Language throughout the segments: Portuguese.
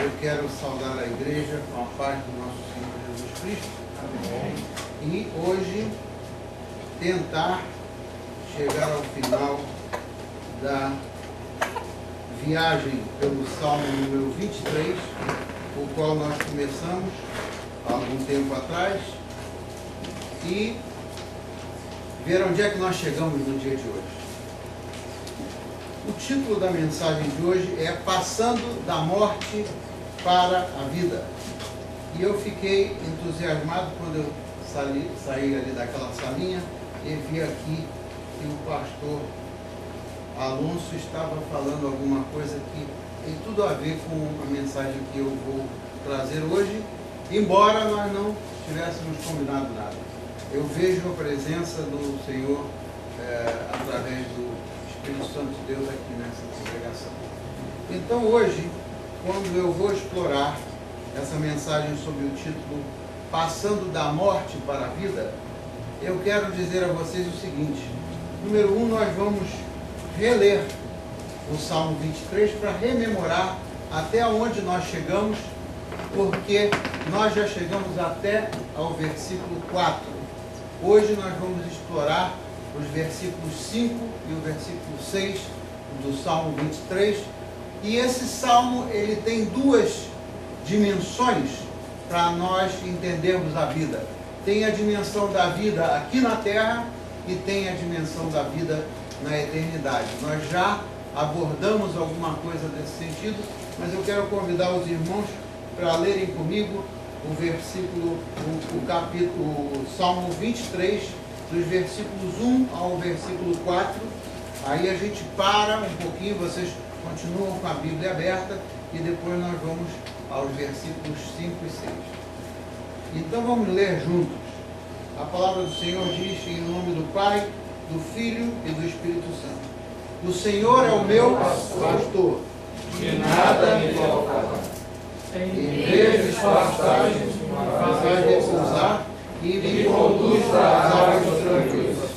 Eu quero saudar a igreja com a paz do nosso Senhor Jesus Cristo. Amém. E hoje tentar chegar ao final da viagem pelo Salmo número 23, o qual nós começamos há algum tempo atrás, e ver onde é que nós chegamos no dia de hoje. O título da mensagem de hoje é Passando da Morte para a Vida. E eu fiquei entusiasmado quando eu saí ali daquela salinha e vi aqui que o pastor Alonso estava falando alguma coisa que tem tudo a ver com a mensagem que eu vou trazer hoje, embora nós não tivéssemos combinado nada. Eu vejo a presença do Senhor através do Espírito Santo de Deus aqui nessa congregação. Então hoje, quando eu vou explorar essa mensagem sob o título Passando da Morte para a Vida, eu quero dizer a vocês o seguinte. Número 1, nós vamos reler o Salmo 23 para rememorar até onde nós chegamos, porque nós já chegamos até ao versículo 4. Hoje nós vamos explorar os versículos 5 e o versículo 6 do Salmo 23. E esse Salmo, ele tem duas dimensões para nós entendermos a vida. Tem a dimensão da vida aqui na Terra e tem a dimensão da vida na eternidade. Nós já abordamos alguma coisa desse sentido, mas eu quero convidar os irmãos para lerem comigo o versículo, o Salmo 23, dos versículos 1 ao versículo 4. Aí a gente para um pouquinho, vocês continuam com a Bíblia aberta e depois nós vamos aos versículos 5 e 6. Então vamos ler juntos. A palavra do Senhor diz em nome do Pai, do Filho e do Espírito Santo. O Senhor é o meu pastor, de nada me faltará. em verdes pastagens me faz repousar e me conduz para as águas tranquilas.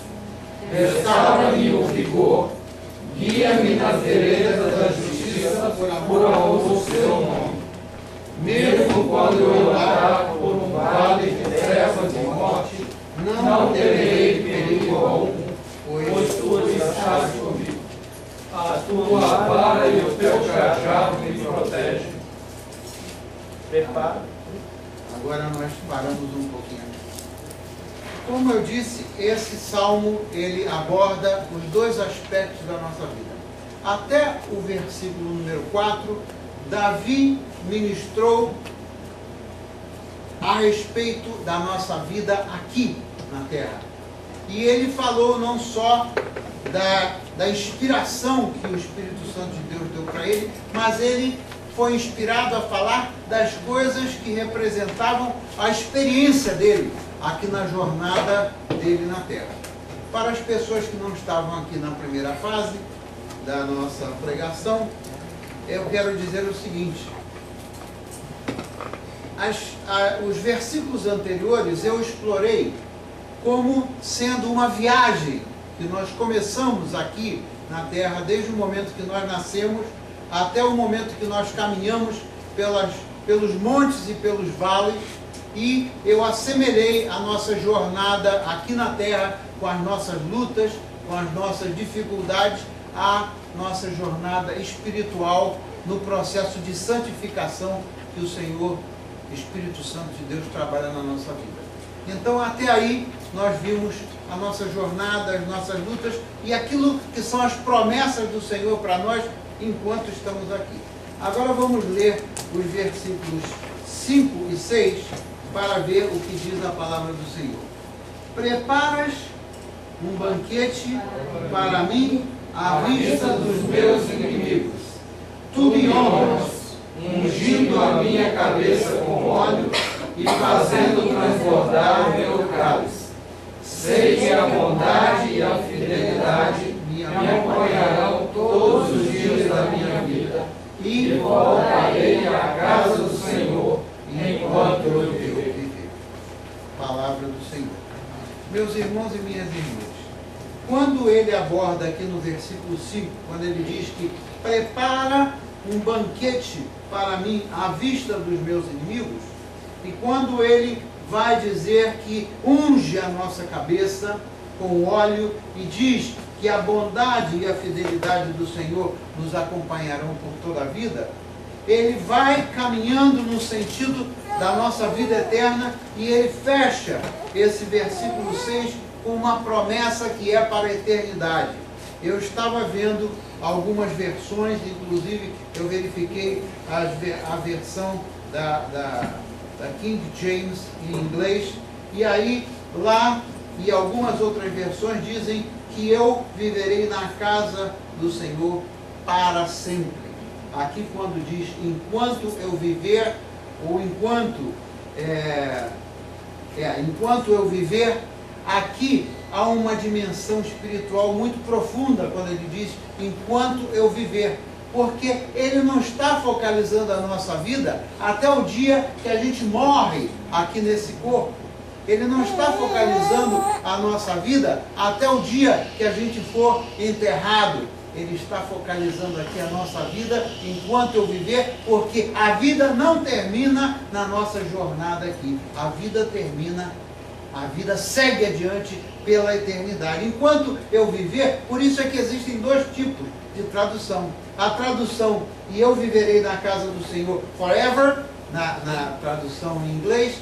Restaura-me o vigor, guia-me nas veredas da justiça, por amor do seu nome. Mesmo quando eu andar por um vale de trevas e morte, não temerei perigo algum, pois tu estás comigo. A tua vara e o teu cajado me protegem. Prepara. Agora nós paramos um pouquinho. Como eu disse, esse salmo, ele aborda os dois aspectos da nossa vida. Até o versículo número 4, Davi ministrou a respeito da nossa vida aqui na terra. E ele falou não só da inspiração que o Espírito Santo de Deus deu para ele, mas ele foi inspirado a falar das coisas que representavam a experiência dele aqui na jornada dele na terra. Para as pessoas que não estavam aqui na primeira fase da nossa pregação, eu quero dizer o seguinte. Os versículos anteriores eu explorei como sendo uma viagem que nós começamos aqui na terra, desde o momento que nós nascemos até o momento que nós caminhamos pelos montes e pelos vales, e eu assemelhei a nossa jornada aqui na terra com as nossas lutas, com as nossas dificuldades, à nossa jornada espiritual no processo de santificação que o Senhor, Espírito Santo de Deus, trabalha na nossa vida. Então, até aí, nós vimos a nossa jornada, as nossas lutas e aquilo que são as promessas do Senhor para nós enquanto estamos aqui. Agora vamos ler os versículos 5 e 6 para ver o que diz a palavra do Senhor. Preparas um banquete para mim à vista dos meus inimigos. Tu me honras, ungindo a minha cabeça com óleo e fazendo transbordar o meu cálice. Sei que a bondade e a fidelidade me acompanharão todos os dias da minha vida, e voltarei à casa do Senhor enquanto eu viver. Palavra do Senhor. Meus irmãos e minhas irmãs, quando ele aborda aqui no versículo 5, quando ele diz que prepara um banquete para mim à vista dos meus inimigos, e quando ele vai dizer que unge a nossa cabeça com óleo e diz que a bondade e a fidelidade do Senhor nos acompanharão por toda a vida, ele vai caminhando no sentido da nossa vida eterna, e ele fecha esse versículo 6 com uma promessa que é para a eternidade. Eu estava vendo algumas versões, inclusive eu verifiquei a versão da King James em inglês, e aí lá e algumas outras versões dizem que eu viverei na casa do Senhor para sempre. Aqui quando diz enquanto eu viver, ou enquanto eu viver, aqui há uma dimensão espiritual muito profunda quando ele diz enquanto eu viver, porque ele não está focalizando a nossa vida até o dia que a gente morre aqui nesse corpo. Ele não está focalizando a nossa vida até o dia que a gente for enterrado. Ele está focalizando aqui a nossa vida enquanto eu viver, porque a vida não termina na nossa jornada aqui. A vida termina, a vida segue adiante pela eternidade. Enquanto eu viver, por isso é que existem dois tipos de tradução. A tradução, e eu viverei na casa do Senhor forever, na tradução em inglês,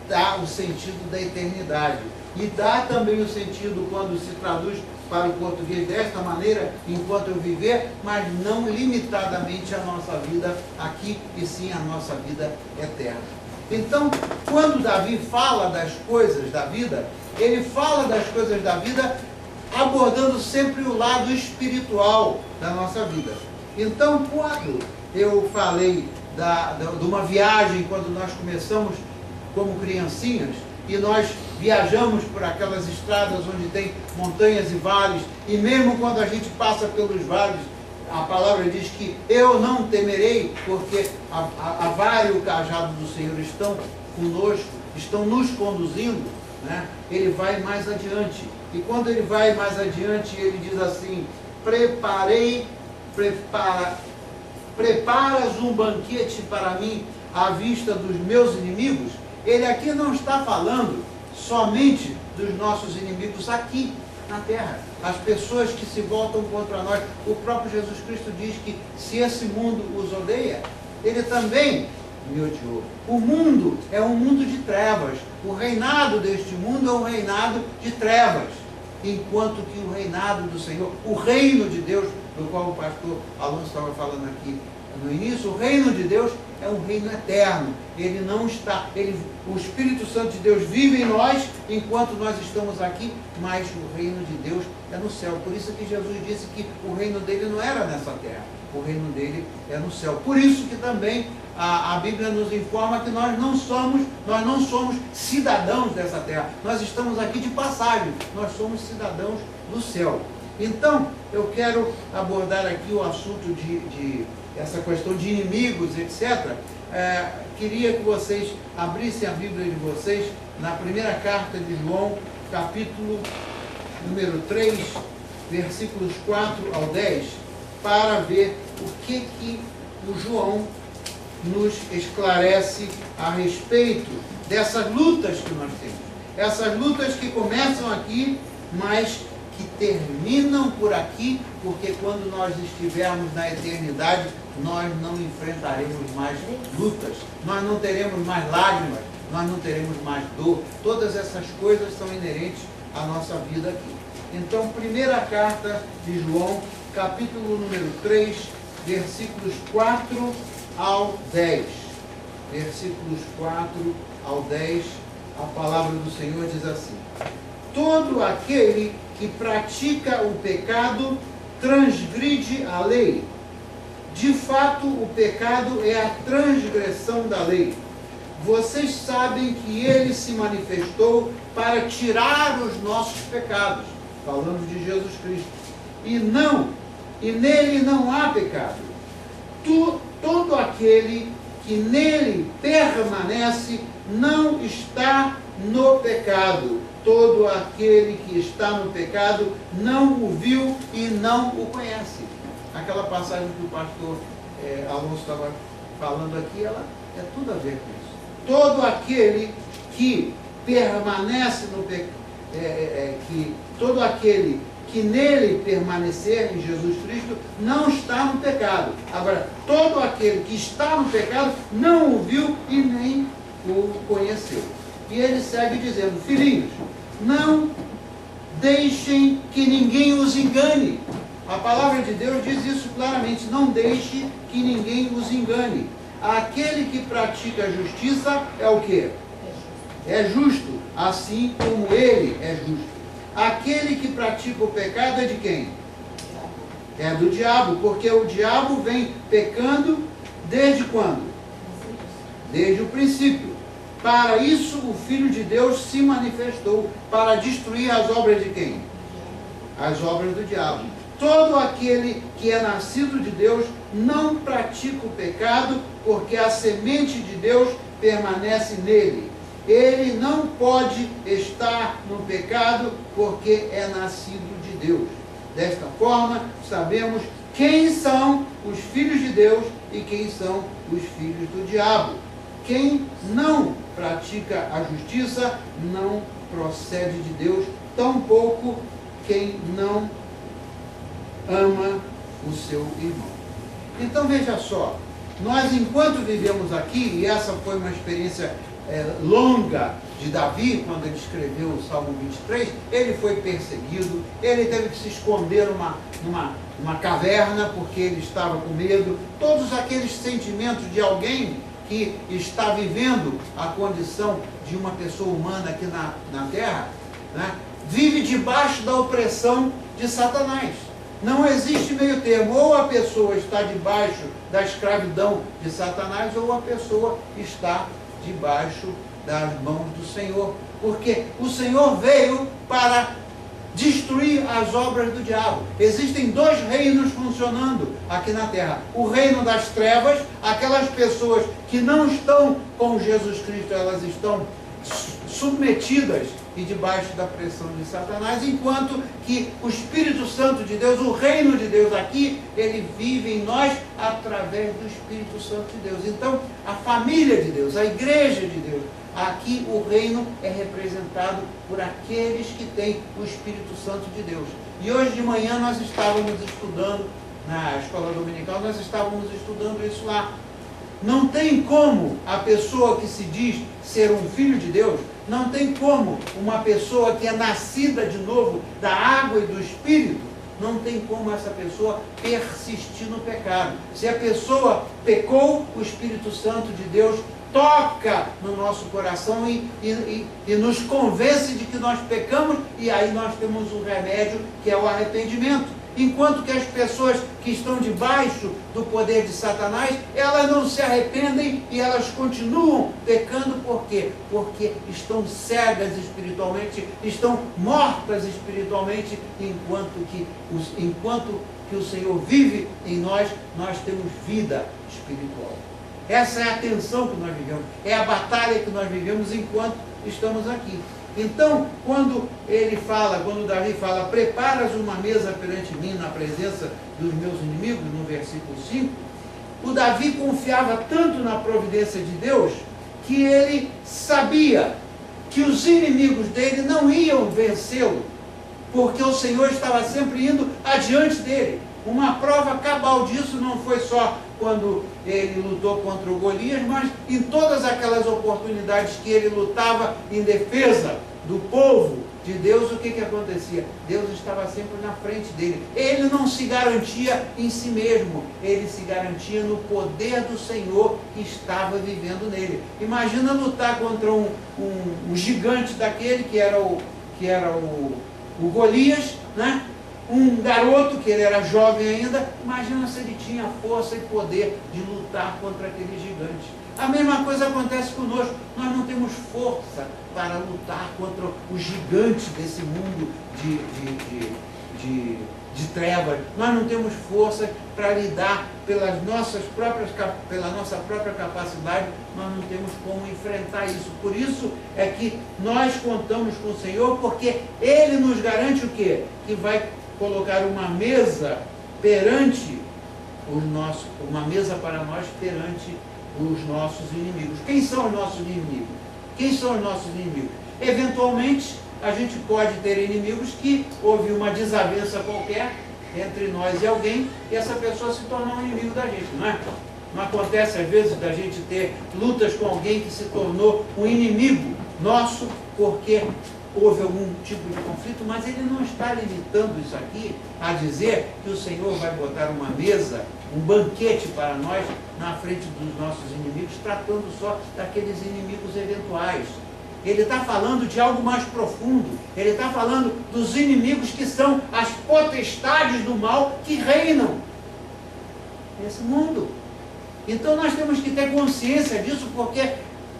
dá o sentido da eternidade. E dá também o sentido quando se traduz para o português desta maneira, enquanto eu viver, mas não limitadamente a nossa vida aqui, e sim a nossa vida eterna. Então, quando Davi fala das coisas da vida, ele fala das coisas da vida abordando sempre o lado espiritual da nossa vida. Então, quando eu falei de uma viagem, quando nós começamos como criancinhas, e nós viajamos por aquelas estradas onde tem montanhas e vales, e mesmo quando a gente passa pelos vales, a palavra diz que eu não temerei, porque a vara e o cajado do Senhor estão conosco, estão nos conduzindo, né? Ele vai mais adiante, e quando ele vai mais adiante, ele diz assim: preparas um banquete para mim à vista dos meus inimigos. Ele aqui não está falando somente dos nossos inimigos aqui na terra, as pessoas que se voltam contra nós. O próprio Jesus Cristo diz que se esse mundo os odeia, ele também me odiou. O mundo é um mundo de trevas, o reinado deste mundo é um reinado de trevas, enquanto que o reinado do Senhor, o reino de Deus, do qual o pastor Alonso estava falando aqui no início, o reino de Deus é um reino eterno. Ele não está, o Espírito Santo de Deus vive em nós enquanto nós estamos aqui, mas o reino de Deus é no céu. Por isso que Jesus disse que o reino dele não era nessa terra, o reino dele é no céu. Por isso que também a Bíblia nos informa que nós não somos cidadãos dessa terra, nós estamos aqui de passagem, nós somos cidadãos do céu. Então, eu quero abordar aqui o assunto de essa questão de inimigos, etc. Queria que vocês abrissem a Bíblia de vocês na primeira carta de João, capítulo número 3, versículos 4 ao 10, para ver o que o João nos esclarece a respeito dessas lutas que nós temos. Essas lutas que começam aqui, mas que terminam por aqui, porque quando nós estivermos na eternidade, nós não enfrentaremos mais lutas, nós não teremos mais lágrimas, nós não teremos mais dor. Todas essas coisas são inerentes à nossa vida aqui. Então, primeira carta de João, capítulo número 3, versículos 4 ao 10. Versículos 4 ao 10, a palavra do Senhor diz assim: todo aquele que pratica o pecado transgride a lei. De fato, o pecado é a transgressão da lei. Vocês sabem que ele se manifestou para tirar os nossos pecados, falando de Jesus Cristo. E nele não há pecado. Todo aquele que nele permanece não está no pecado. Todo aquele que está no pecado não o viu e não o conhece. Aquela passagem que o pastor Alonso estava falando aqui, ela é tudo a ver com isso. Todo aquele que permanece no pecado, todo aquele que nele permanecer, em Jesus Cristo, não está no pecado. Agora, todo aquele que está no pecado não o viu e nem o conheceu. E ele segue dizendo: filhinhos, não deixem que ninguém os engane. A palavra de Deus diz isso claramente: não deixe que ninguém os engane. Aquele que pratica a justiça é o quê? É justo, assim como ele é justo. Aquele que pratica o pecado é de quem? É do diabo, porque o diabo vem pecando desde quando? Desde o princípio. Para isso o Filho de Deus se manifestou, para destruir as obras de quem? As obras do diabo. Todo aquele que é nascido de Deus não pratica o pecado, porque a semente de Deus permanece nele. Ele não pode estar no pecado, porque é nascido de Deus. Desta forma, sabemos quem são os filhos de Deus e quem são os filhos do diabo. Quem não pratica a justiça não procede de Deus, tampouco quem não ama o seu irmão. Então veja só, nós enquanto vivemos aqui, e essa foi uma experiência longa de Davi, quando ele escreveu o Salmo 23, ele foi perseguido, ele teve que se esconder numa caverna, porque ele estava com medo. Todos aqueles sentimentos de alguém que está vivendo a condição de uma pessoa humana aqui na terra, né, vive debaixo da opressão de Satanás. Não existe meio termo. Ou a pessoa está debaixo da escravidão de Satanás, ou a pessoa está debaixo das mãos do Senhor. Porque o Senhor veio para destruir as obras do diabo. Existem dois reinos funcionando aqui na terra. O reino das trevas, aquelas pessoas que não estão com Jesus Cristo, elas estão submetidas e debaixo da pressão de Satanás, enquanto que o Espírito Santo de Deus, o reino de Deus aqui, ele vive em nós através do Espírito Santo de Deus. Então, a família de Deus, a igreja de Deus, aqui o reino é representado por aqueles que têm o Espírito Santo de Deus. E hoje de manhã nós estávamos estudando, na escola dominical, nós estávamos estudando isso lá. Não tem como a pessoa que se diz ser um filho de Deus, não tem como uma pessoa que é nascida de novo da água e do Espírito, não tem como essa pessoa persistir no pecado. Se a pessoa pecou, o Espírito Santo de Deus toca no nosso coração e nos convence de que nós pecamos, e aí nós temos um remédio que é o arrependimento. Enquanto que as pessoas que estão debaixo do poder de Satanás, elas não se arrependem e elas continuam pecando. Por quê? Porque estão cegas espiritualmente, estão mortas espiritualmente, enquanto que o Senhor vive em nós, nós temos vida espiritual. Essa é a tensão que nós vivemos, é a batalha que nós vivemos enquanto estamos aqui. Então, quando Davi fala, preparas uma mesa perante mim na presença dos meus inimigos, no versículo 5, o Davi confiava tanto na providência de Deus, que ele sabia que os inimigos dele não iam vencê-lo, porque o Senhor estava sempre indo adiante dele. Uma prova cabal disso não foi só quando ele lutou contra o Golias, mas em todas aquelas oportunidades que ele lutava em defesa do povo de Deus, o que acontecia? Deus estava sempre na frente dele. Ele não se garantia em si mesmo, ele se garantia no poder do Senhor que estava vivendo nele. Imagina lutar contra um gigante daquele que era o Golias, né? Um garoto, que ele era jovem ainda, imagina se ele tinha força e poder de lutar contra aquele gigante. A mesma coisa acontece conosco. Nós não temos força para lutar contra o gigante desse mundo de trevas. Nós não temos força para lidar pela nossa própria capacidade. Nós não temos como enfrentar isso. Por isso é que nós contamos com o Senhor, porque Ele nos garante o quê? Que vai colocar uma mesa perante uma mesa para nós perante os nossos inimigos. Quem são os nossos inimigos? Quem são os nossos inimigos? Eventualmente, a gente pode ter inimigos que houve uma desavença qualquer entre nós e alguém, e essa pessoa se tornou um inimigo da gente, não é? Não acontece às vezes da gente ter lutas com alguém que se tornou um inimigo nosso porque houve algum tipo de conflito, mas ele não está limitando isso aqui a dizer que o Senhor vai botar uma mesa, um banquete para nós na frente dos nossos inimigos, tratando só daqueles inimigos eventuais. Ele está falando de algo mais profundo. Ele está falando dos inimigos que são as potestades do mal que reinam nesse mundo. Então nós temos que ter consciência disso, porque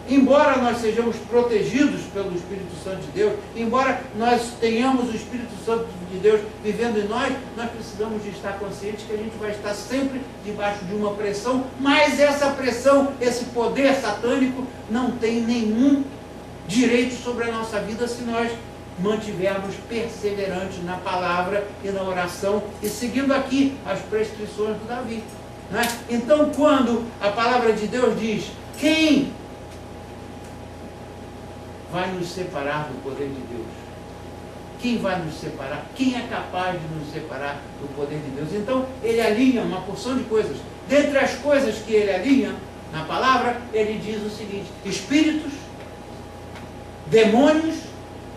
embora nós sejamos protegidos pelo Espírito Santo de Deus, embora nós tenhamos o Espírito Santo de Deus vivendo em nós, nós precisamos de estar conscientes que a gente vai estar sempre debaixo de uma pressão, mas essa pressão, esse poder satânico não tem nenhum direito sobre a nossa vida se nós mantivermos perseverantes na palavra e na oração e seguindo aqui as prescrições do Davi, né? Então, quando a palavra de Deus diz: quem vai nos separar do poder de Deus? Quem vai nos separar? Quem é capaz de nos separar do poder de Deus? Então, ele alinha uma porção de coisas. Dentre as coisas que ele alinha na palavra, ele diz o seguinte: espíritos, demônios,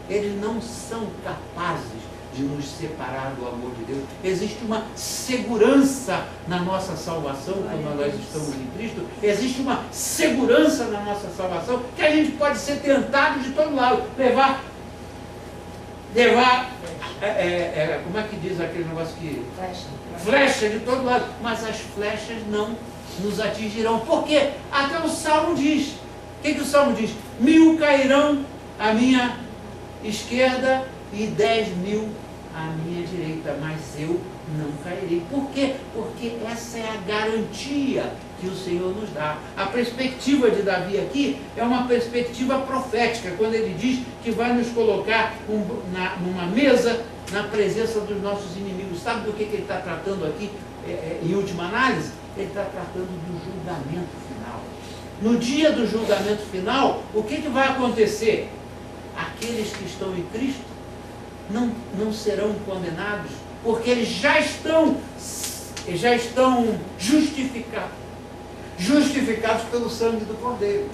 eles não são capazes de nos separar do amor de Deus. Existe uma segurança na nossa salvação quando nós estamos em Cristo. Existe uma segurança na nossa salvação que a gente pode ser tentado de todo lado, levar como é que diz aquele negócio que... Flecha de todo lado, mas as flechas não nos atingirão. Por quê? Até o Salmo diz. O que o Salmo diz? 1000 cairão à minha esquerda e 10.000 à minha direita, mas eu não cairei. Por quê? Porque essa é a garantia que o Senhor nos dá. A perspectiva de Davi aqui é uma perspectiva profética, quando ele diz que vai nos colocar numa mesa na presença dos nossos inimigos. Sabe do que ele está tratando aqui, em última análise? Ele está tratando do julgamento final. No dia do julgamento final, o que vai acontecer? Aqueles que estão em Cristo não serão condenados, porque eles já estão justificados pelo sangue do Cordeiro.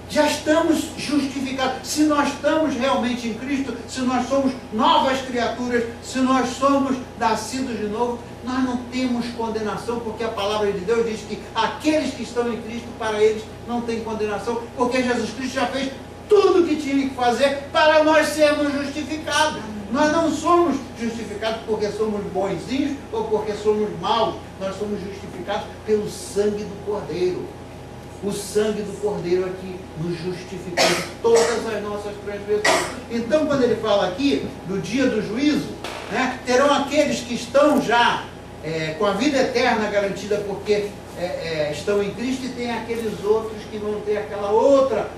Já estamos justificados. Se nós estamos realmente em Cristo, se nós somos novas criaturas, se nós somos nascidos de novo, nós não temos condenação, porque a palavra de Deus diz que aqueles que estão em Cristo, para eles não tem condenação, porque Jesus Cristo já fez tudo o que tinha que fazer para nós sermos justificados. Nós não somos justificados porque somos bonzinhos ou porque somos maus. Nós somos justificados pelo sangue do Cordeiro. O sangue do Cordeiro é que nos justifica de todas as nossas transgressões. Então, quando ele fala aqui do dia do juízo, né, terão aqueles que estão já com a vida eterna garantida porque estão em Cristo, e tem aqueles outros que vão ter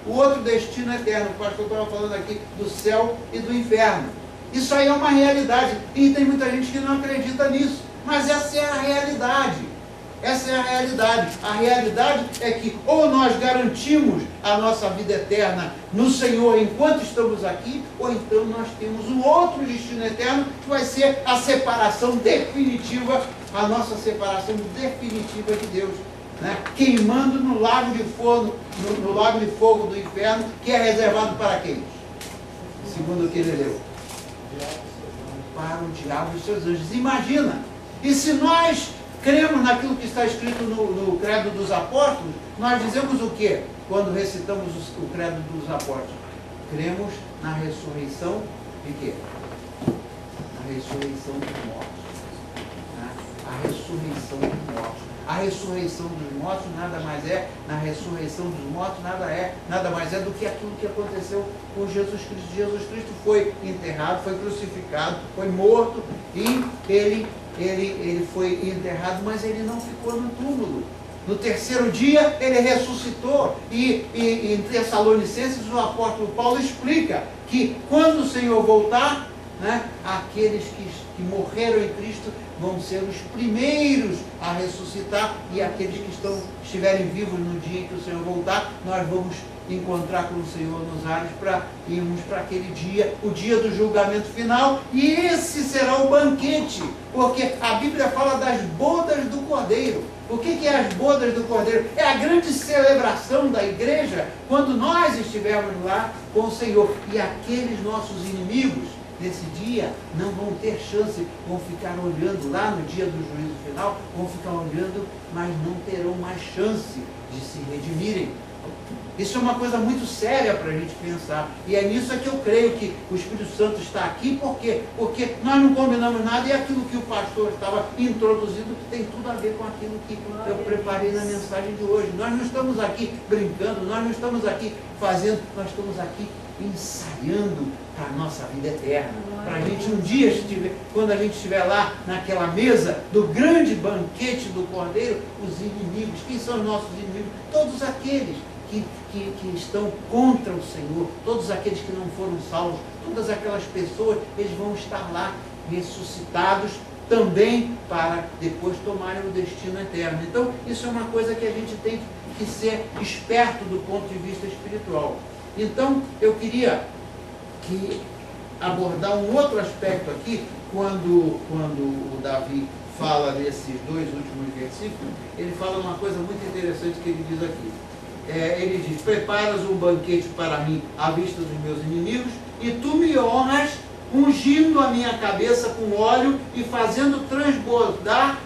o outro destino eterno. O pastor estava falando aqui do céu e do inferno. Isso aí é uma realidade, e tem muita gente que não acredita nisso, mas essa é a realidade. Essa é a realidade. A realidade é que ou nós garantimos a nossa vida eterna no Senhor enquanto estamos aqui, ou então nós temos um outro destino eterno, que vai ser a separação definitiva, a nossa separação definitiva de Deus, né? Queimando no lago de fogo, no lago de fogo do inferno, que é reservado para quem? Segundo o que ele leu. Para o diabo e seus anjos. Imagina! E se nós cremos naquilo que está escrito no credo dos apóstolos, nós dizemos o quê? Quando recitamos o credo dos apóstolos? Cremos na ressurreição de quê? Na ressurreição dos mortos. Né? A ressurreição dos mortos. A ressurreição dos mortos nada mais é, na ressurreição dos mortos nada mais é do que aquilo que aconteceu com Jesus Cristo. Jesus Cristo foi enterrado, foi crucificado, foi morto, e ele foi enterrado, mas ele não ficou no túmulo. No terceiro dia ele ressuscitou, e em Tessalonicenses o apóstolo Paulo explica que quando o Senhor voltar, né, aqueles que que morreram em Cristo vão ser os primeiros a ressuscitar, e aqueles que estiverem vivos no dia em que o Senhor voltar, nós vamos encontrar com o Senhor nos ares para irmos para aquele dia, o dia do julgamento final, e esse será o banquete, porque a Bíblia fala das bodas do Cordeiro. O que é as bodas do Cordeiro? É a grande celebração da igreja quando nós estivermos lá com o Senhor, e aqueles nossos inimigos nesse dia não vão ter chance, vão ficar olhando lá no dia do juízo final, vão ficar olhando, mas não terão mais chance de se redimirem. Isso é uma coisa muito séria para a gente pensar, e é nisso que eu creio que o Espírito Santo está aqui. Por quê? Porque nós não combinamos nada, e aquilo que o pastor estava introduzindo tem tudo a ver com aquilo que eu preparei na mensagem de hoje. Nós não estamos aqui brincando, nós não estamos aqui fazendo, nós estamos aqui ensaiando para a nossa vida eterna, para a gente um dia, quando a gente estiver lá naquela mesa do grande banquete do Cordeiro, os inimigos. Quem são os nossos inimigos? Todos aqueles que estão contra o Senhor, todos aqueles que não foram salvos, todas aquelas pessoas, eles vão estar lá ressuscitados também para depois tomarem o destino eterno. Então, isso é uma coisa que a gente tem que ser esperto do ponto de vista espiritual. Então, eu queria abordar um outro aspecto aqui, quando o Davi fala desses dois últimos versículos, ele fala uma coisa muito interessante que ele diz aqui. Ele diz: preparas um banquete para mim à vista dos meus inimigos, e tu me honras ungindo a minha cabeça com óleo e fazendo transbordar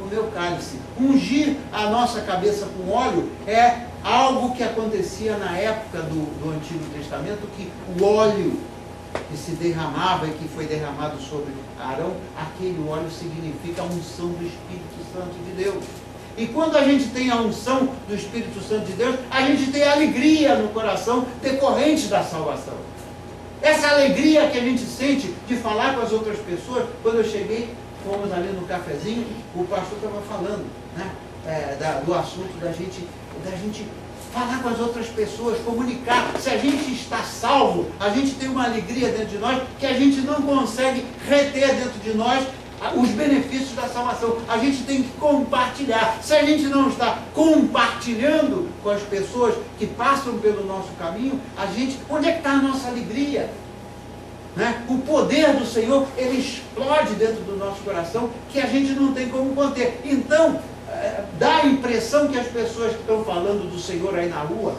o meu cálice. Ungir a nossa cabeça com óleo é algo que acontecia na época do Antigo Testamento, que o óleo que se derramava e que foi derramado sobre Arão, aquele óleo significa a unção do Espírito Santo de Deus. E quando a gente tem a unção do Espírito Santo de Deus, a gente tem alegria no coração decorrente da salvação. Essa alegria que a gente sente de falar com as outras pessoas. Quando eu cheguei, fomos ali no cafezinho, o pastor estava falando, né, do assunto da gente falar com as outras pessoas, comunicar. Se a gente está salvo, a gente tem uma alegria dentro de nós que a gente não consegue reter dentro de nós os benefícios da salvação. A gente tem que compartilhar. Se a gente não está compartilhando com as pessoas que passam pelo nosso caminho, onde é que está a nossa alegria? Né? O poder do Senhor, ele explode dentro do nosso coração, que a gente não tem como conter. Então, dá a impressão que as pessoas que estão falando do Senhor aí na rua,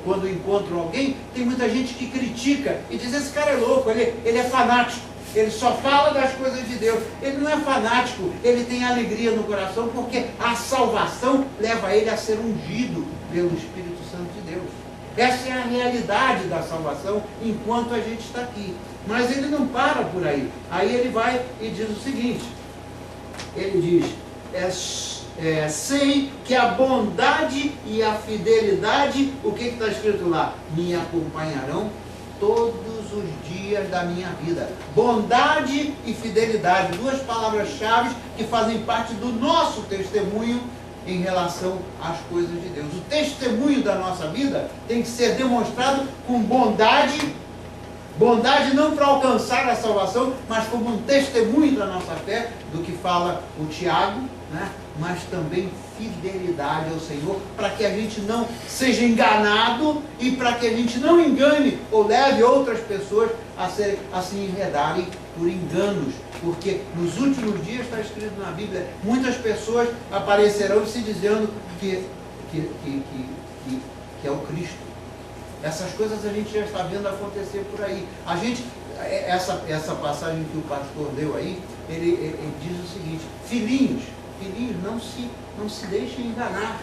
quando encontram alguém, tem muita gente que critica e diz: esse cara é louco, ele é fanático. Ele só fala das coisas de Deus. Ele não é fanático, ele tem alegria no coração, porque a salvação leva ele a ser ungido pelo Espírito Santo de Deus. Essa é a realidade da salvação enquanto a gente está aqui. Mas ele não para por aí. Aí ele vai e diz o seguinte: ele diz: sei que a bondade e a fidelidade, o que está escrito lá? Me acompanharão todos os dias da minha vida. Bondade e fidelidade, duas palavras-chave que fazem parte do nosso testemunho em relação às coisas de Deus. O testemunho da nossa vida tem que ser demonstrado com bondade não para alcançar a salvação, mas como um testemunho da nossa fé, do que fala o Tiago, né? Mas também fidelidade ao Senhor, para que a gente não seja enganado e para que a gente não engane ou leve outras pessoas a se enredarem por enganos, porque nos últimos dias está escrito na Bíblia, muitas pessoas aparecerão se dizendo que é o Cristo. Essas coisas a gente já está vendo acontecer por aí. Essa passagem que o pastor deu aí, ele diz o seguinte: filhinhos, não se deixem enganar.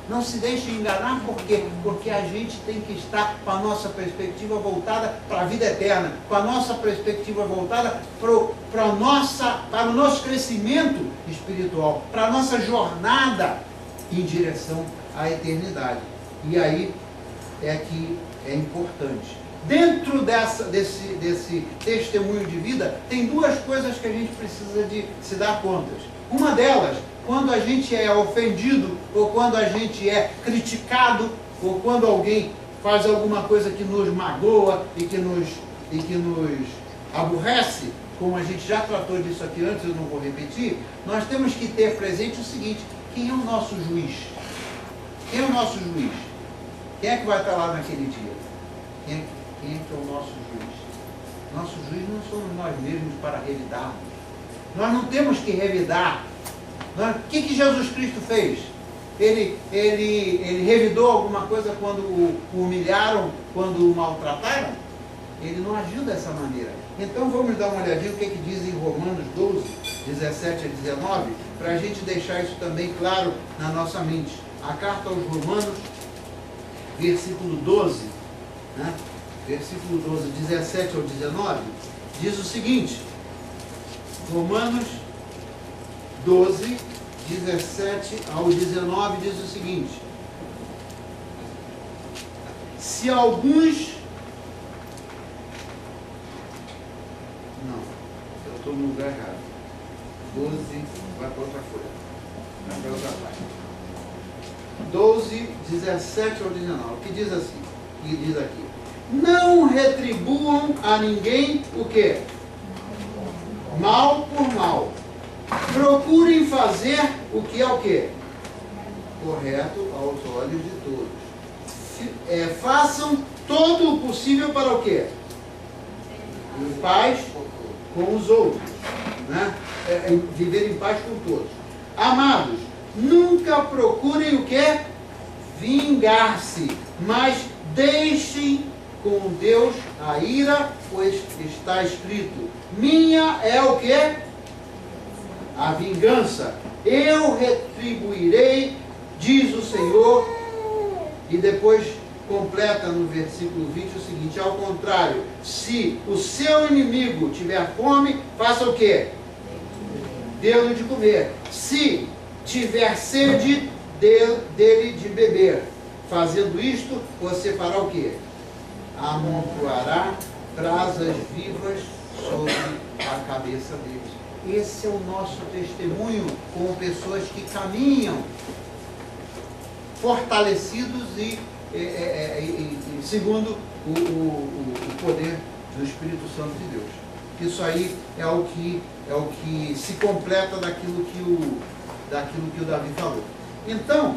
Não se deixem enganar, por quê? Porque a gente tem que estar com a nossa perspectiva voltada para a vida eterna, com a nossa perspectiva voltada para o nosso crescimento espiritual, para a nossa jornada em direção à eternidade. E aí é que é importante. Dentro desse testemunho de vida, tem duas coisas que a gente precisa de se dar conta. Uma delas, quando a gente é ofendido, ou quando a gente é criticado, ou quando alguém faz alguma coisa que nos magoa e que nos aborrece, como a gente já tratou disso aqui antes, eu não vou repetir, nós temos que ter presente o seguinte: quem é o nosso juiz? Quem é o nosso juiz? Quem é que vai estar lá naquele dia? Quem é que é o nosso juiz? Nosso juiz não somos nós mesmos para revidarmos. Nós não temos que revidar. O que Jesus Cristo fez? Ele revidou alguma coisa quando o humilharam, quando o maltrataram? Ele não agiu dessa maneira. Então vamos dar uma olhadinha o que diz em Romanos 12, 17 a 19, para a gente deixar isso também claro na nossa mente. A carta aos Romanos, versículo 12, né? Versículo 12, 17 ao 19, diz o seguinte: Romanos 12, 17 ao 19 diz o seguinte: se alguns... Não, eu estou no lugar errado. 12, vai para outra folha. Vai para outra página. 12, 17 ao 19. Que diz assim, que diz aqui: não retribuam a ninguém o quê? Mal por mal. Procurem fazer o que é o quê? Correto aos olhos de todos. Façam todo o possível para o quê? Em paz com os outros, né? Viver em paz com todos. Amados, nunca procurem o quê? Vingar-se, mas deixem com Deus a ira, pois está escrito: minha é o quê? A vingança, eu retribuirei, diz o Senhor. E depois completa no versículo 20 o seguinte: ao contrário, se o seu inimigo tiver fome, faça o quê? Dê-lhe de comer. Se tiver sede, dele de beber. Fazendo isto, você fará o quê? Amontoará brasas vivas sobre a cabeça deles. Esse é o nosso testemunho com pessoas que caminham fortalecidos e segundo o poder do Espírito Santo de Deus. Isso aí é o que se completa daquilo que o Davi falou. Então,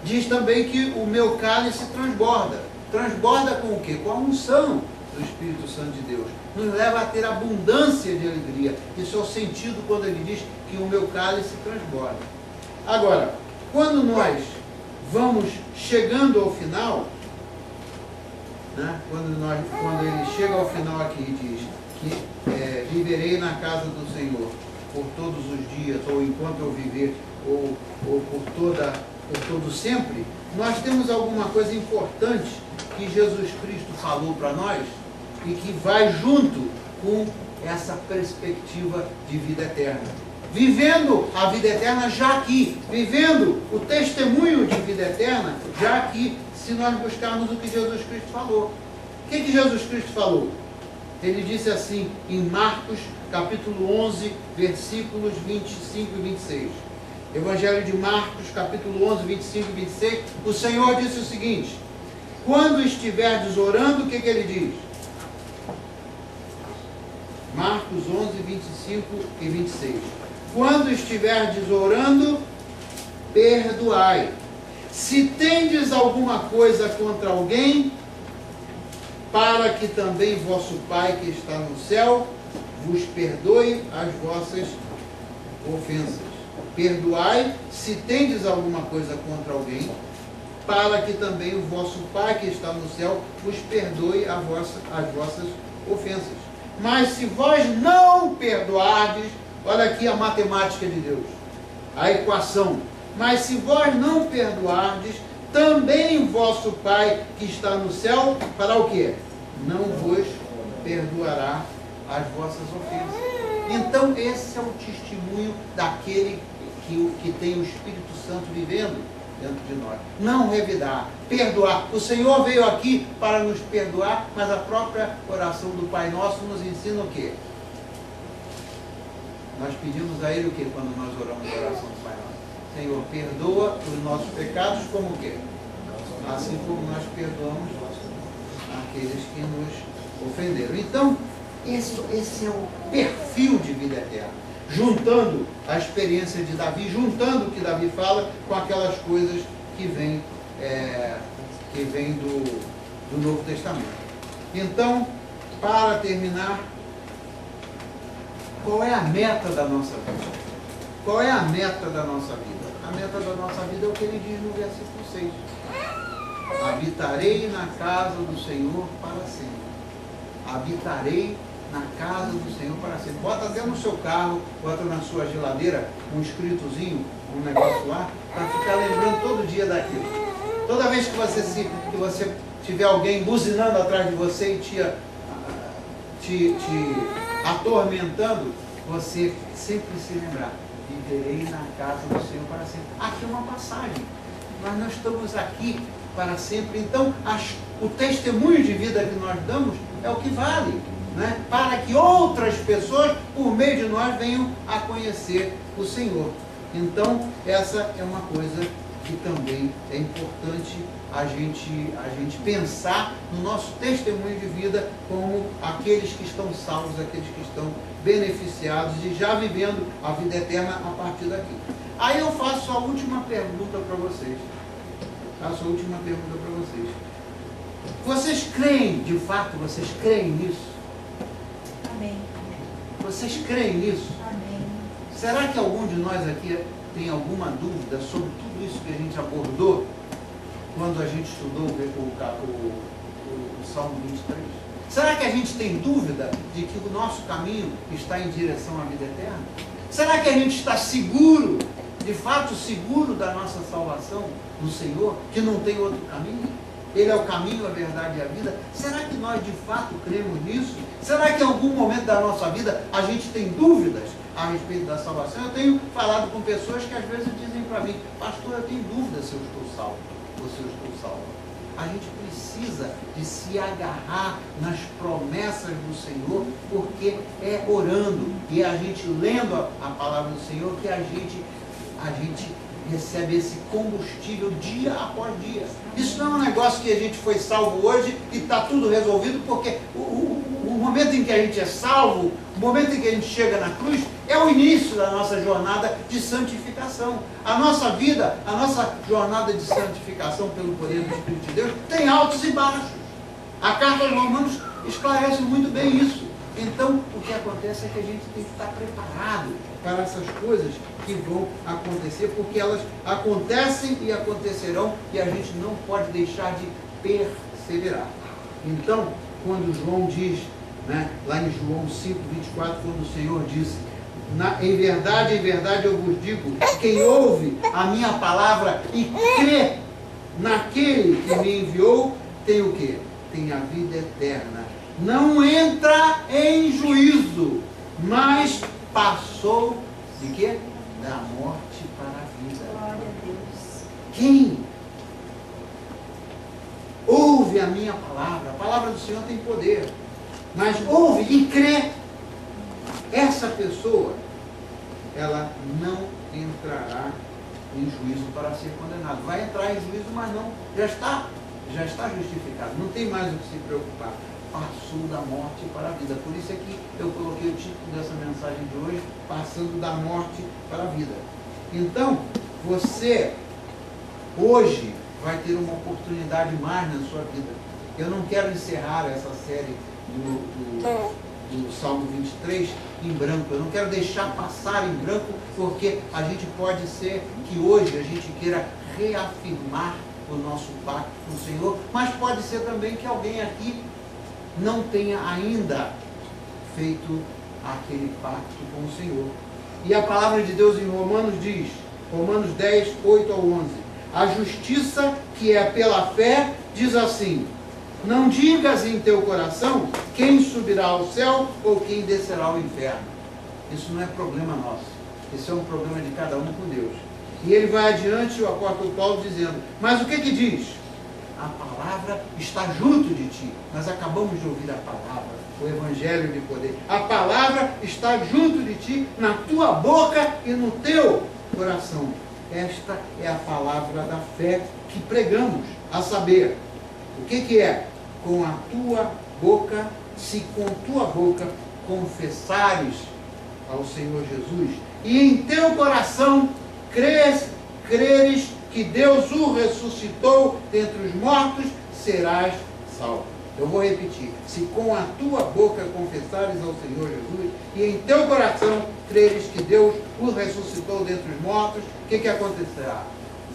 diz também que o meu cálice transborda. Transborda com o quê? Com a unção do Espírito Santo de Deus. Nos leva a ter abundância de alegria. Isso é o sentido quando ele diz que o meu cálice transborda. Agora, quando nós vamos chegando ao final, né? Quando ele chega ao final aqui e diz que viverei na casa do Senhor por todos os dias, ou enquanto eu viver, ou por todo sempre, nós temos alguma coisa importante que Jesus Cristo falou para nós e que vai junto com essa perspectiva de vida eterna. Vivendo a vida eterna já aqui, vivendo o testemunho de vida eterna já aqui, se nós buscarmos o que Jesus Cristo falou. O que Jesus Cristo falou? Ele disse assim em Marcos capítulo 11, versículos 25 e 26. Evangelho de Marcos, capítulo 11, 25 e 26, o Senhor disse o seguinte: quando estiverdes orando, o que ele diz? Marcos 11, 25 e 26. Quando estiverdes orando, perdoai. Se tendes alguma coisa contra alguém, para que também vosso Pai que está no céu vos perdoe as vossas ofensas. Perdoai, se tendes alguma coisa contra alguém, para que também o vosso Pai que está no céu vos perdoe as vossas ofensas. Mas se vós não perdoardes, olha aqui a matemática de Deus, a equação. Mas se vós não perdoardes, também vosso Pai que está no céu fará o quê? Não vos perdoará as vossas ofensas. Então esse é o testemunho daquele que tem o Espírito Santo vivendo dentro de nós. Não revidar, perdoar. O Senhor veio aqui para nos perdoar, mas a própria oração do Pai Nosso nos ensina o quê? Nós pedimos a Ele o quê quando nós oramos a oração do Pai Nosso? Senhor, perdoa os nossos pecados como o quê? Assim como nós perdoamos aqueles que nos ofenderam. Então, Esse é o perfil de vida eterna. Juntando a experiência de Davi, juntando o que Davi fala com aquelas coisas que vêm do Novo Testamento. Então, para terminar, qual é a meta da nossa vida? Qual é a meta da nossa vida? A meta da nossa vida é o que ele diz no versículo 6. Habitarei na casa do Senhor para sempre. Habitarei na casa do Senhor para sempre. Bota até no seu carro, bota na sua geladeira um escritozinho, um negócio lá, para ficar lembrando todo dia daquilo. Toda vez que você tiver alguém buzinando atrás de você e te atormentando, você sempre se lembrar: viverei na casa do Senhor para sempre. Aqui é uma passagem. Nós não estamos aqui para sempre. Então, o testemunho de vida que nós damos é o que vale, né? Para que outras pessoas, por meio de nós, venham a conhecer o Senhor. Então, essa é uma coisa que também é importante a gente pensar no nosso testemunho de vida como aqueles que estão salvos, aqueles que estão beneficiados e já vivendo a vida eterna a partir daqui. Aí eu faço a última pergunta para vocês. Vocês creem, de fato, vocês creem nisso? Amém. Vocês creem nisso? Amém. Será que algum de nós aqui tem alguma dúvida sobre tudo isso que a gente abordou quando a gente estudou o Salmo 23? Será que a gente tem dúvida de que o nosso caminho está em direção à vida eterna? Será que a gente está seguro, de fato seguro da nossa salvação no Senhor, que não tem outro caminho? Ele é o caminho, a verdade e a vida. Será que nós de fato cremos nisso? Será que em algum momento da nossa vida a gente tem dúvidas a respeito da salvação? Eu tenho falado com pessoas que às vezes dizem para mim: pastor, eu tenho dúvida se eu estou salvo ou se eu estou salvo. A gente precisa de se agarrar nas promessas do Senhor, porque é orando e a gente lendo a palavra do Senhor que a gente recebe esse combustível dia após dia. Isso não é um negócio que a gente foi salvo hoje e está tudo resolvido, porque o momento em que a gente é salvo, o momento em que a gente chega na cruz, é o início da nossa jornada de santificação. A nossa vida, a nossa jornada de santificação pelo poder do Espírito de Deus tem altos e baixos. A carta aos Romanos esclarece muito bem isso. Então, o que acontece é que a gente tem que estar preparado para essas coisas que vão acontecer, porque elas acontecem e acontecerão e a gente não pode deixar de perseverar. Então, quando João diz, né, lá em João 5:24, quando o Senhor disse: em verdade eu vos digo, quem ouve a minha palavra e crê naquele que me enviou, tem o quê? Tem a vida eterna. Não entra em juízo, mas passou de quê? Da morte para a vida. Glória a Deus. Quem ouve a minha palavra, a palavra do Senhor tem poder, mas ouve e crê, essa pessoa, ela não entrará em juízo para ser condenado. Vai entrar em juízo, mas não, já está justificado, não tem mais o que se preocupar. Passou da morte para a vida. Por isso é que eu coloquei o título dessa mensagem de hoje: passando da morte para a vida. Então, você hoje vai ter uma oportunidade mais na sua vida. Eu não quero encerrar essa série do Salmo 23 em branco. Eu não quero deixar passar em branco, porque a gente pode ser que hoje a gente queira reafirmar o nosso pacto com o Senhor, mas pode ser também que alguém aqui não tenha ainda feito aquele pacto com o Senhor. E a palavra de Deus em Romanos diz, Romanos 10, 8 ao 11, a justiça que é pela fé diz assim: não digas em teu coração quem subirá ao céu ou quem descerá ao inferno. Isso não é problema nosso, isso é um problema de cada um com Deus. E ele vai adiante, o apóstolo Paulo, dizendo: mas o que diz? A palavra está junto de ti. Nós acabamos de ouvir a palavra, o evangelho de poder. A palavra está junto de ti, na tua boca e no teu coração. Esta é a palavra da fé que pregamos, a saber, o que é? Com a tua boca se com tua boca confessares ao Senhor Jesus e em teu coração creres que Deus o ressuscitou dentre os mortos, serás salvo. Eu vou repetir. Se com a tua boca confessares ao Senhor Jesus e em teu coração creres que Deus o ressuscitou dentre os mortos, o que acontecerá?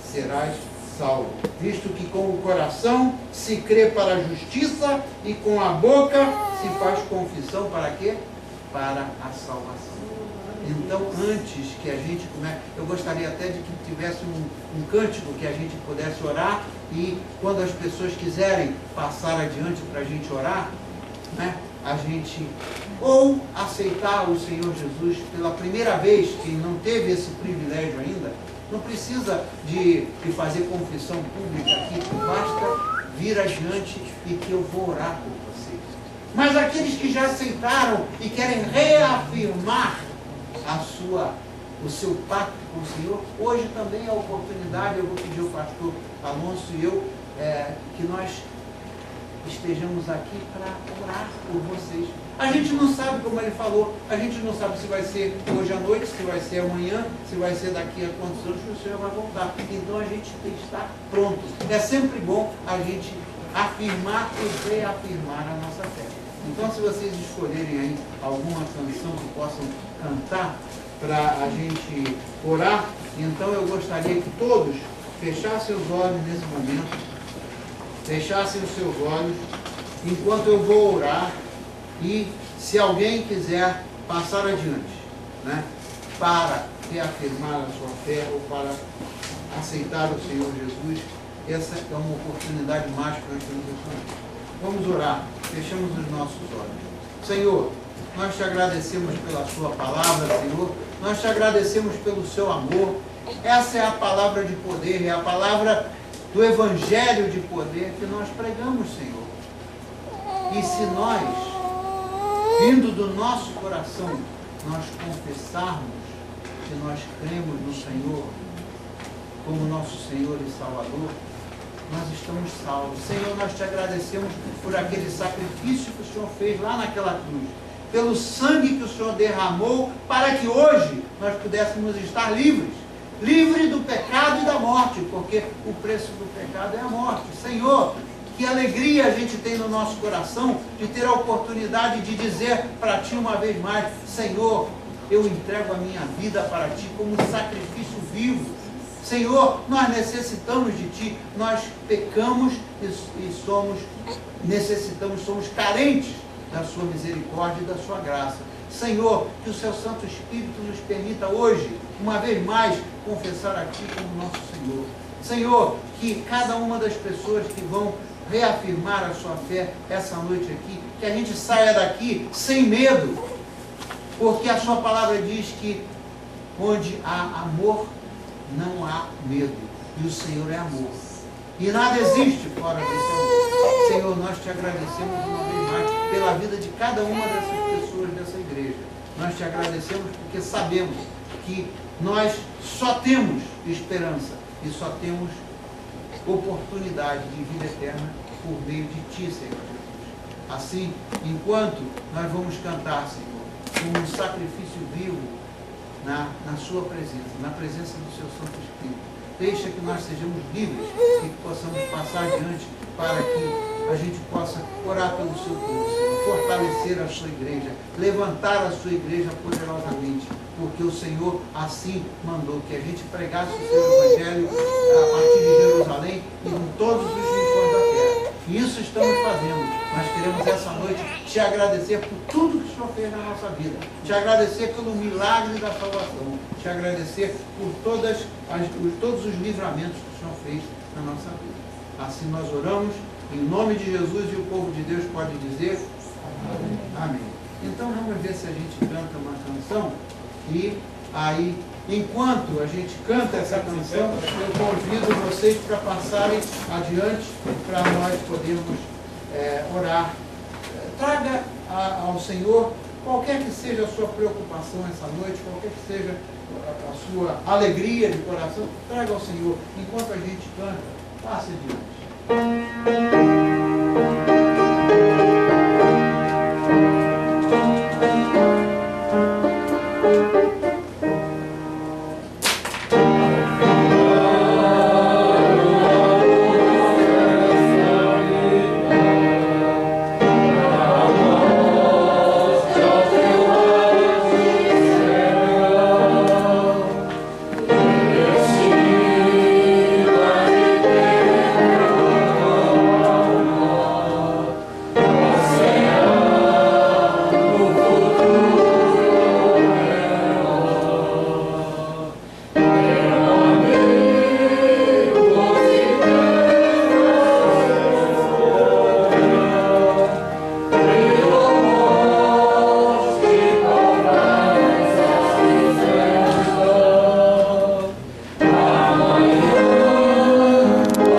Serás salvo. Visto que com o coração se crê para a justiça e com a boca se faz confissão para quê? Para a salvação. Então, antes que a gente comece, eu gostaria até de que tivesse um cântico que a gente pudesse orar, e quando as pessoas quiserem passar adiante para a gente orar, né, a gente ou aceitar o Senhor Jesus pela primeira vez, que não teve esse privilégio ainda, não precisa de fazer confissão pública aqui, basta vir adiante e que eu vou orar por vocês. Mas aqueles que já aceitaram e querem reafirmar o seu pacto com o Senhor, hoje também é a oportunidade. Eu vou pedir ao pastor Alonso e eu que nós estejamos aqui para orar por vocês. A gente não sabe, como ele falou, a gente não sabe se vai ser hoje à noite, se vai ser amanhã, se vai ser daqui a quantos anos que o Senhor vai voltar. Então a gente tem que estar pronto. É sempre bom a gente afirmar e reafirmar a nossa fé. Então, se vocês escolherem aí alguma canção que possam cantar para a gente orar, então eu gostaria que todos fechassem os olhos nesse momento, fechassem os seus olhos, enquanto eu vou orar, e se alguém quiser passar adiante, né, para reafirmar a sua fé ou para aceitar o Senhor Jesus, essa é uma oportunidade mágica que nós temos aqui. Vamos orar, fechamos os nossos olhos. Senhor, nós te agradecemos pela sua palavra, Senhor, nós te agradecemos pelo seu amor. Essa é a palavra de poder, é a palavra do Evangelho de poder que nós pregamos, Senhor. E se nós, vindo do nosso coração, nós confessarmos que nós cremos no Senhor como nosso Senhor e Salvador, nós estamos salvos. Senhor, nós te agradecemos por aquele sacrifício que o Senhor fez lá naquela cruz, pelo sangue que o Senhor derramou, para que hoje nós pudéssemos estar livres do pecado e da morte, porque o preço do pecado é a morte. Senhor, que alegria a gente tem no nosso coração de ter a oportunidade de dizer para Ti uma vez mais: Senhor, eu entrego a minha vida para Ti como sacrifício vivo. Senhor, nós necessitamos de Ti, nós pecamos e somos carentes da Sua misericórdia e da Sua graça. Senhor, que o Seu Santo Espírito nos permita hoje, uma vez mais, confessar a Ti como nosso Senhor. Senhor, que cada uma das pessoas que vão reafirmar a sua fé essa noite aqui, que a gente saia daqui sem medo, porque a Sua palavra diz que onde há amor, não há medo, e o Senhor é amor, e nada existe fora desse amor. Senhor, nós te agradecemos uma vez mais pela vida de cada uma dessas pessoas dessa igreja. Nós te agradecemos porque sabemos que nós só temos esperança e só temos oportunidade de vida eterna por meio de Ti, Senhor Jesus. Assim, enquanto nós vamos cantar, Senhor, como um sacrifício vivo na Sua presença, na presença do Seu Santo Espírito, deixa que nós sejamos livres e que possamos passar adiante para que a gente possa orar pelo Seu povo, Senhor, fortalecer a Sua igreja, levantar a Sua igreja poderosamente, porque o Senhor assim mandou que a gente pregasse o Seu Evangelho a partir de Jerusalém e em todos os rincões da terra. E isso estamos fazendo. Nós queremos essa noite te agradecer por tudo que o Senhor fez na nossa vida, te agradecer pelo milagre da salvação, te agradecer por todos os livramentos que o Senhor fez na nossa vida. Assim nós oramos, em nome de Jesus, e o povo de Deus pode dizer amém. Amém. Então vamos ver se a gente canta uma canção, e aí, enquanto a gente canta essa canção, eu convido vocês para passarem adiante, para nós podermos orar. Traga ao Senhor qualquer que seja a sua preocupação essa noite, qualquer que seja a sua alegria de coração, traga ao Senhor. Enquanto a gente canta, passe adiante.